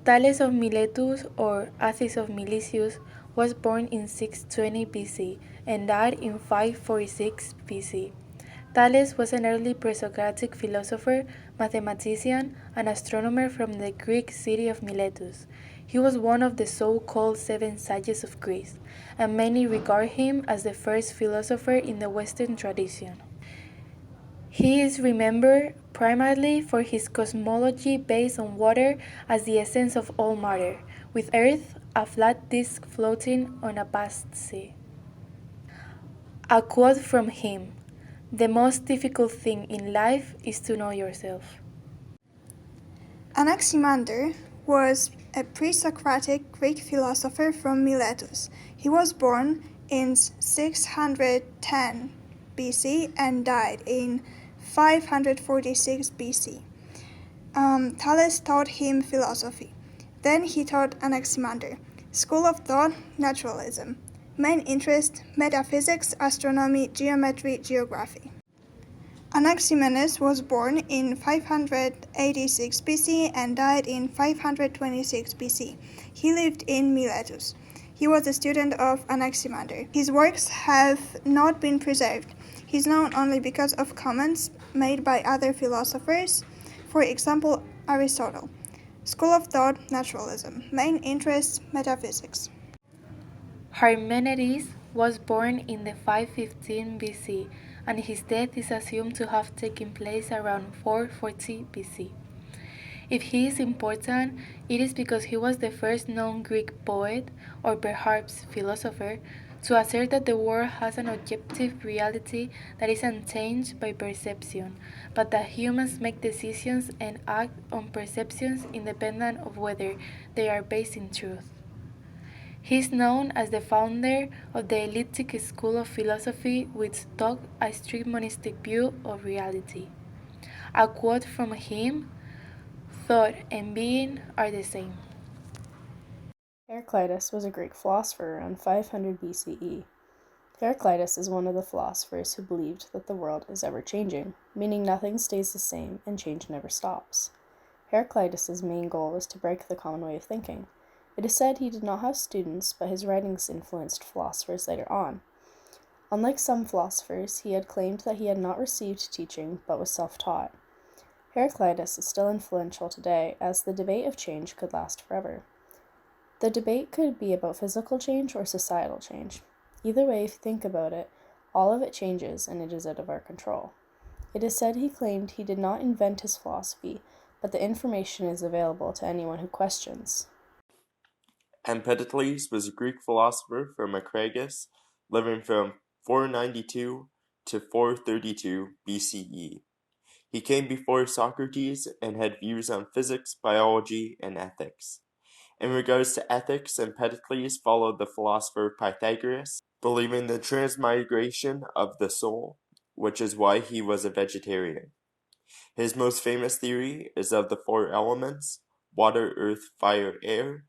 Thales of Miletus, or Athis of Milesius, was born in 620 BC and died in 546 BC. Thales was an early pre-Socratic philosopher, mathematician, and astronomer from the Greek city of Miletus. He was one of the so-called seven sages of Greece, and many regard him as the first philosopher in the Western tradition. He is remembered primarily for his cosmology based on water as the essence of all matter, with Earth a flat disk floating on a vast sea. A quote from him: "The most difficult thing in life is to know yourself." Anaximander was a pre-Socratic Greek philosopher from Miletus. He was born in 610 BC and died in 546 BC. Thales taught him philosophy. Then he taught Anaximander. School of thought, naturalism. Main interest, metaphysics, astronomy, geometry, geography. Anaximenes was born in 586 BC and died in 526 BC. He lived in Miletus. He was a student of Anaximander. His works have not been preserved. He is known only because of comments made by other philosophers, for example, Aristotle. School of thought, naturalism. Main interest, metaphysics. Parmenides was born in the 515 BC, and his death is assumed to have taken place around 440 BC. If he is important, it is because he was the first known Greek poet, or perhaps philosopher, to assert that the world has an objective reality that is unchanged by perception, but that humans make decisions and act on perceptions independent of whether they are based in truth. He is known as the founder of the elliptic school of philosophy, which took a strict monistic view of reality. A quote from him: "Thought and being are the same." Heraclitus was a Greek philosopher around 500 BCE. Heraclitus is one of the philosophers who believed that the world is ever-changing, meaning nothing stays the same and change never stops. Heraclitus' main goal was to break the common way of thinking. It is said he did not have students, but his writings influenced philosophers later on. Unlike some philosophers, he had claimed that he had not received teaching, but was self-taught. Heraclitus is still influential today, as the debate of change could last forever. The debate could be about physical change or societal change. Either way, if you think about it, all of it changes and it is out of our control. It is said he claimed he did not invent his philosophy, but the information is available to anyone who questions. Empedocles was a Greek philosopher from Acragas, living from 492 to 432 BCE. He came before Socrates and had views on physics, biology, and ethics. In regards to ethics, Empedocles followed the philosopher Pythagoras, believing the transmigration of the soul, which is why he was a vegetarian. His most famous theory is of the four elements: water, earth, fire, air.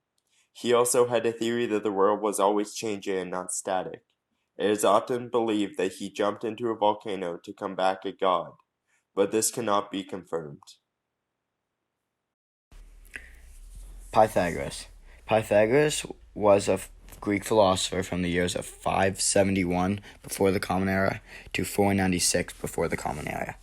He also had a theory that the world was always changing and not static. It is often believed that he jumped into a volcano to come back a god, but this cannot be confirmed. Pythagoras. Pythagoras was a Greek philosopher from the years of 571 before the Common Era to 496 before the Common Era.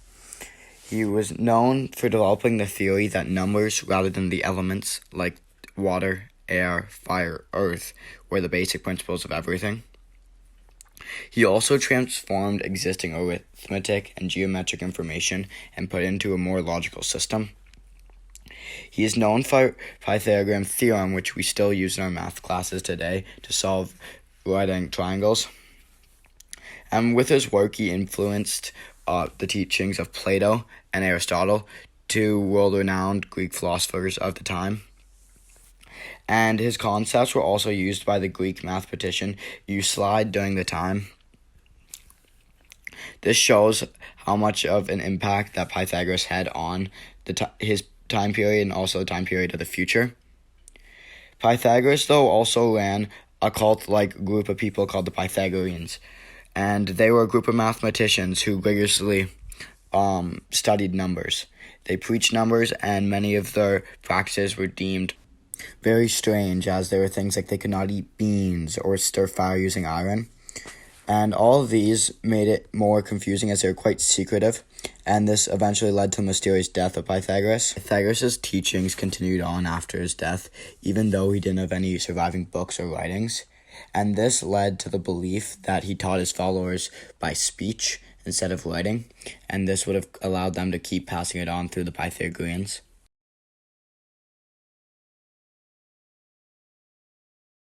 He was known for developing the theory that numbers rather than the elements like water, air, fire, earth were the basic principles of everything. He also transformed existing arithmetic and geometric information and put it into a more logical system. He is known for Pythagorean theorem, which we still use in our math classes today to solve right-angled triangles. And with his work, he influenced the teachings of Plato and Aristotle, two world-renowned Greek philosophers of the time. And his concepts were also used by the Greek mathematician Euclid during the time. This shows how much of an impact that Pythagoras had on his time period and also the time period of the future. Pythagoras, though, also ran a cult-like group of people called the Pythagoreans, and they were a group of mathematicians who rigorously studied numbers. They preached numbers, and many of their practices were deemed very strange, as there were things like they could not eat beans or stir fire using iron. And all of these made it more confusing as they were quite secretive, and this eventually led to the mysterious death of Pythagoras. Pythagoras' teachings continued on after his death, even though he didn't have any surviving books or writings, and this led to the belief that he taught his followers by speech instead of writing, and this would have allowed them to keep passing it on through the Pythagoreans.